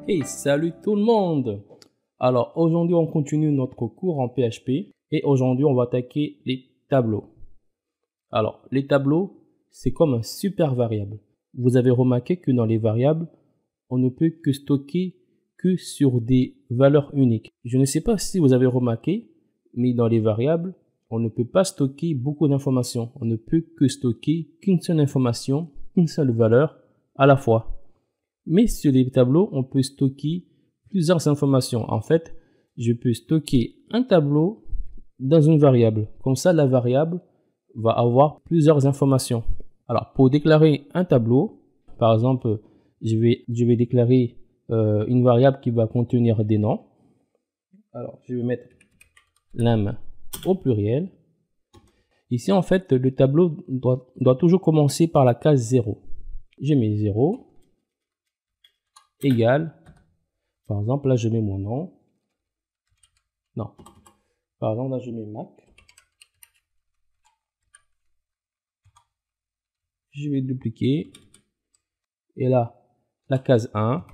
Hey, salut tout le monde! Alors aujourd'hui on continue notre cours en PHP et aujourd'hui on va attaquer les tableaux. Alors les tableaux c'est comme un super variable. Vous avez remarqué que dans les variables on ne peut que stocker que sur des valeurs uniques. Je ne sais pas si vous avez remarqué, mais dans les variables on ne peut pas stocker beaucoup d'informations. On ne peut que stocker qu'une seule information, une seule valeur à la fois. Mais sur les tableaux, on peut stocker plusieurs informations. En fait, je peux stocker un tableau dans une variable. Comme ça, la variable va avoir plusieurs informations. Alors, pour déclarer un tableau, par exemple, je vais déclarer une variable qui va contenir des noms. Alors, je vais mettre lem au pluriel. Ici, en fait, le tableau doit toujours commencer par la case 0. Je mets 0. Égal, par exemple là je mets mon nom, non, par exemple là je mets Mac, je vais dupliquer, et là la case 1,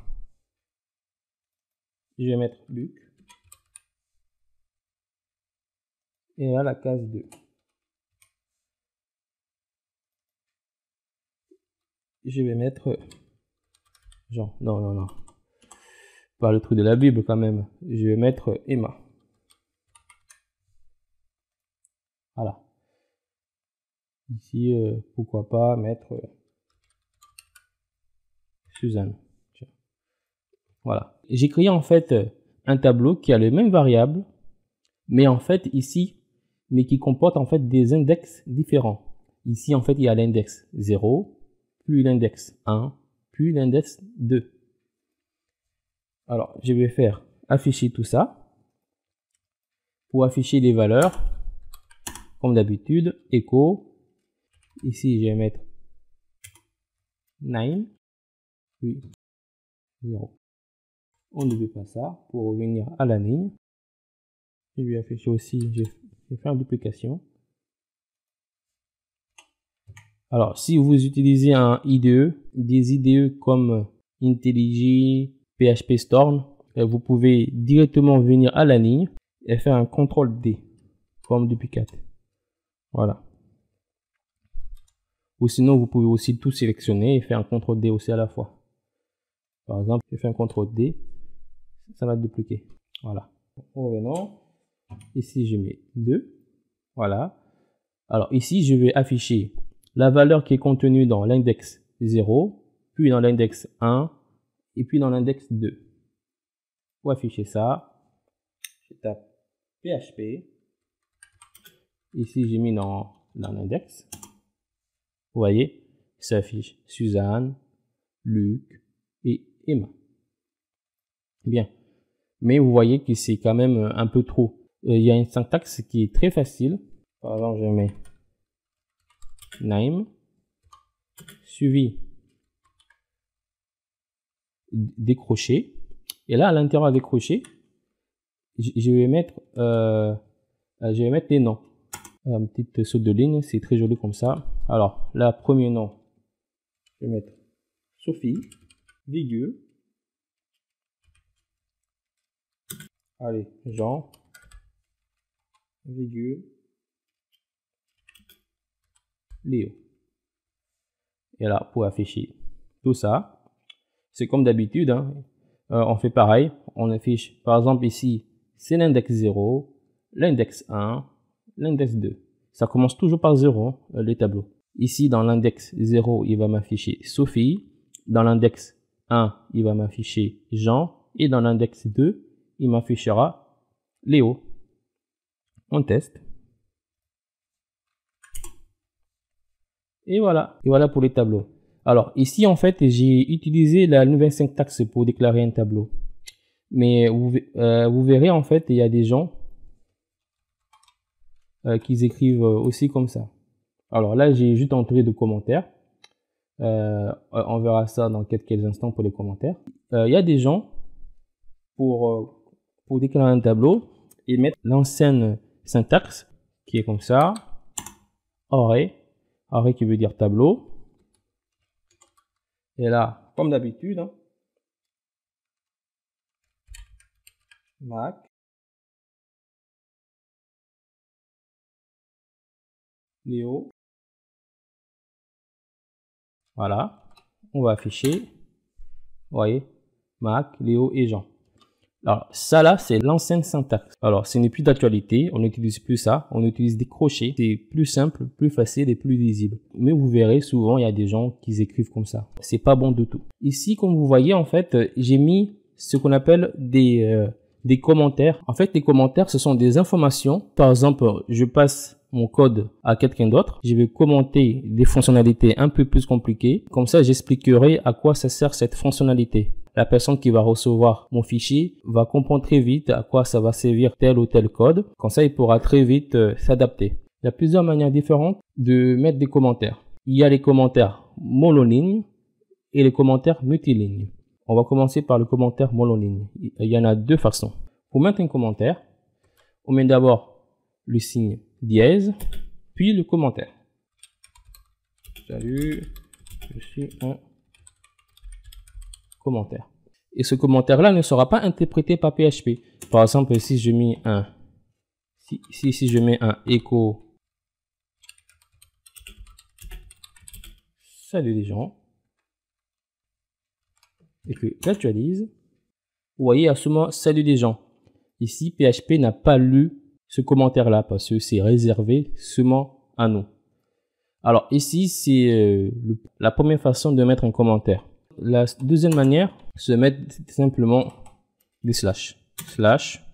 je vais mettre Luc, et là la case 2. Je vais mettre Jean, non, pas le truc de la Bible quand même, je vais mettre Emma. Voilà. Ici, pourquoi pas mettre Suzanne. Voilà. J'ai créé en fait un tableau qui a les mêmes variables, mais en fait ici, mais qui comporte en fait des index différents. Ici, en fait, il y a l'index 0, puis l'index 1, puis l'index 2. Alors, je vais faire afficher tout ça. Pour afficher les valeurs, comme d'habitude, echo. Ici, je vais mettre 9, puis 0. On ne veut pas ça. Pour revenir à la ligne, je vais afficher aussi, je vais faire une duplication. Alors, si vous utilisez un IDE, des IDE comme IntelliJ, PHP Storm, vous pouvez directement venir à la ligne et faire un CTRL D comme duplicate. Voilà. Ou sinon, vous pouvez aussi tout sélectionner et faire un CTRL D aussi à la fois. Par exemple, je fais un CTRL D, ça va dupliquer. Voilà. Revenons. Ici, je mets 2. Voilà. Alors ici, je vais afficher la valeur qui est contenue dans l'index 0, puis dans l'index 1, et puis dans l'index 2. Pour afficher ça, je tape PHP. Ici, j'ai mis dans l'index. Vous voyez, ça affiche Suzanne, Luc et Emma. Bien. Mais vous voyez que c'est quand même un peu trop. Il y a une syntaxe qui est très facile. Par exemple, je mets name suivi des crochets. Et là, à l'intérieur des crochets, je vais mettre les noms. Une petite saute de ligne, c'est très joli comme ça. Alors, là, premier nom, je vais mettre Sophie, virgule. Allez, Jean, virgule, Léo. Et là, pour afficher tout ça, c'est comme d'habitude, hein, on fait pareil. On affiche, par exemple ici, c'est l'index 0, l'index 1, l'index 2. Ça commence toujours par 0, les tableaux. Ici, dans l'index 0, il va m'afficher Sophie. Dans l'index 1, il va m'afficher Jean. Et dans l'index 2, il m'affichera Léo. On teste. Et voilà. Et voilà pour les tableaux. Alors, ici, en fait, j'ai utilisé la nouvelle syntaxe pour déclarer un tableau. Mais vous verrez, en fait, il y a des gens qui écrivent aussi comme ça. Alors là, j'ai juste entré de commentaires. On verra ça dans quelques instants pour les commentaires. Il y a des gens, pour déclarer un tableau, ils mettent l'ancienne syntaxe qui est comme ça. Array qui veut dire tableau. Et là, comme d'habitude, hein, Mac, Léo. Voilà, on va afficher, vous voyez, Mac, Léo et Jean. Alors ça là, c'est l'ancienne syntaxe. Alors ce n'est plus d'actualité, on n'utilise plus ça, on utilise des crochets. C'est plus simple, plus facile et plus lisible. Mais vous verrez, souvent il y a des gens qui écrivent comme ça. C'est pas bon du tout. Ici, comme vous voyez, en fait, j'ai mis ce qu'on appelle des commentaires. En fait, les commentaires, ce sont des informations. Par exemple, je passe mon code à quelqu'un d'autre. Je vais commenter des fonctionnalités un peu plus compliquées. Comme ça, j'expliquerai à quoi ça sert cette fonctionnalité. La personne qui va recevoir mon fichier va comprendre très vite à quoi ça va servir tel ou tel code. Comme ça, il pourra très vite s'adapter. Il y a plusieurs manières différentes de mettre des commentaires. Il y a les commentaires monoligne et les commentaires multiligne. On va commencer par le commentaire monoligne. Il y en a deux façons. Pour mettre un commentaire, on met d'abord le signe dièse, puis le commentaire. Salut, je suis un commentaire. Et ce commentaire-là ne sera pas interprété par PHP. Par exemple, si je mets un, si je mets un echo, salut les gens, et que j'actualise, vous voyez à ce moment, salut les gens. Ici, PHP n'a pas lu ce commentaire-là parce que c'est réservé seulement à nous. Alors ici, c'est la première façon de mettre un commentaire. La deuxième manière, c'est de mettre simplement des slash. Slash.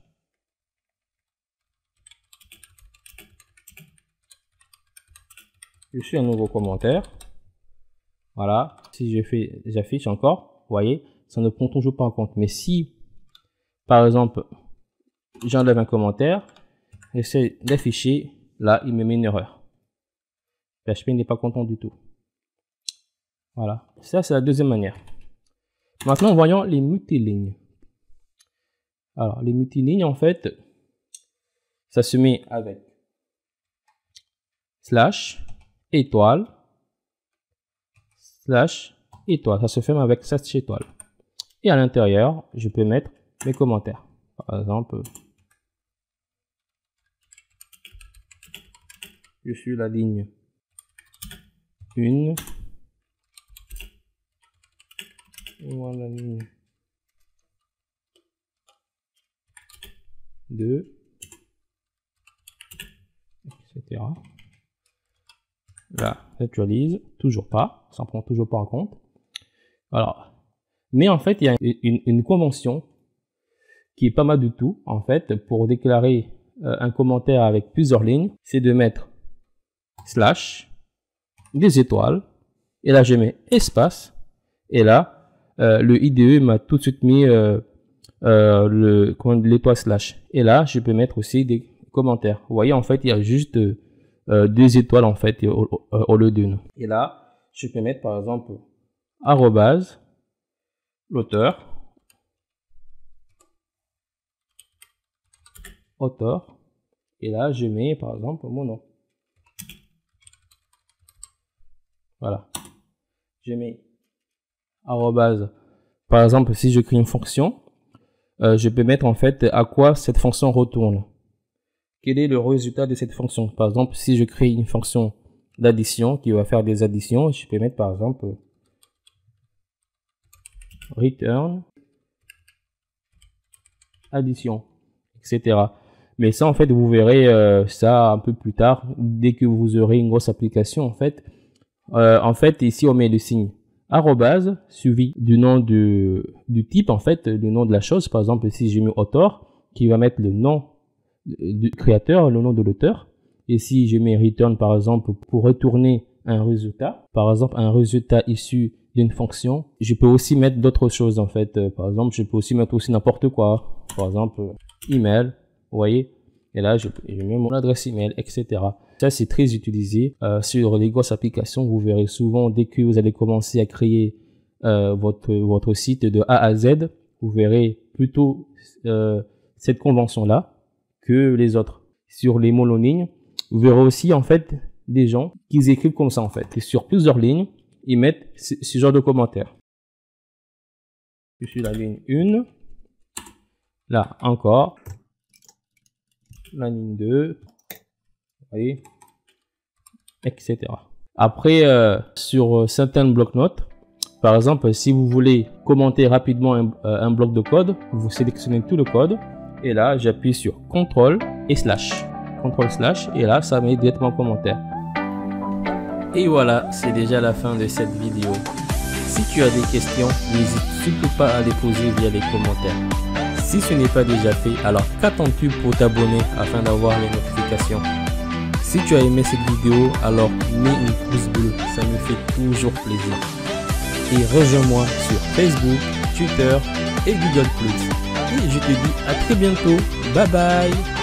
Je suis un nouveau commentaire. Voilà. Si j'affiche encore, vous voyez, ça ne prend toujours pas en compte. Mais si, par exemple, j'enlève un commentaire, j'essaie d'afficher, là, il me met une erreur. PHP n'est pas content du tout. Voilà, ça c'est la deuxième manière. Maintenant, voyons les multilignes. Alors, les multilignes, en fait, ça se met avec slash, étoile, slash, étoile. Ça se ferme avec slash, étoile. Et à l'intérieur, je peux mettre mes commentaires. Par exemple, je suis la ligne 1. Voilà, ligne 2, etc. Là, j'actualise, toujours pas, ça ne prend toujours pas en compte. Alors, mais en fait, il y a une convention qui est pas mal du tout, en fait, pour déclarer un commentaire avec plusieurs lignes, c'est de mettre slash, des étoiles, et là je mets espace, et là, le IDE m'a tout de suite mis l'étoile slash. Et là, je peux mettre aussi des commentaires. Vous voyez, en fait, il y a juste deux étoiles en fait au lieu d'une. Et là, je peux mettre par exemple arrobase l'auteur, auteur. Et là, je mets par exemple mon nom. Voilà. Je mets arrobase. Par exemple, si je crée une fonction, je peux mettre en fait à quoi cette fonction retourne. Quel est le résultat de cette fonction? Par exemple, si je crée une fonction d'addition qui va faire des additions, je peux mettre par exemple return addition, etc. Mais ça, en fait, vous verrez ça un peu plus tard, dès que vous aurez une grosse application, en fait. Ici, on met le signe arrobase suivi du nom du type, en fait, du nom de la chose. Par exemple, si j'ai mis auteur, qui va mettre le nom du créateur, le nom de l'auteur. Et si je mets return, par exemple, pour retourner un résultat, par exemple, un résultat issu d'une fonction, je peux aussi mettre d'autres choses, en fait. Par exemple, je peux aussi mettre aussi n'importe quoi. Par exemple, email, vous voyez. Et là, je mets mon adresse email, etc. Ça, c'est très utilisé sur les grosses applications. Vous verrez souvent, dès que vous allez commencer à créer votre site de A à Z, vous verrez plutôt cette convention-là que les autres. Sur les monolignes, vous verrez aussi en fait des gens qui écrivent comme ça en fait. Et sur plusieurs lignes, ils mettent ce genre de commentaires. Je suis la ligne 1. Là, encore. La ligne 2. Vous voyez, etc. Après, sur certains blocs-notes, par exemple, si vous voulez commenter rapidement un bloc de code, vous sélectionnez tout le code et là, j'appuie sur CTRL et slash. CTRL slash et là, ça met directement en commentaire. Et voilà, c'est déjà la fin de cette vidéo. Si tu as des questions, n'hésite surtout pas à les poser via les commentaires. Si ce n'est pas déjà fait, alors qu'attends-tu pour t'abonner afin d'avoir les notifications? Si tu as aimé cette vidéo, alors mets une pouce bleu, ça me fait toujours plaisir. Et rejoins-moi sur Facebook, Twitter et Google+. Et je te dis à très bientôt. Bye bye.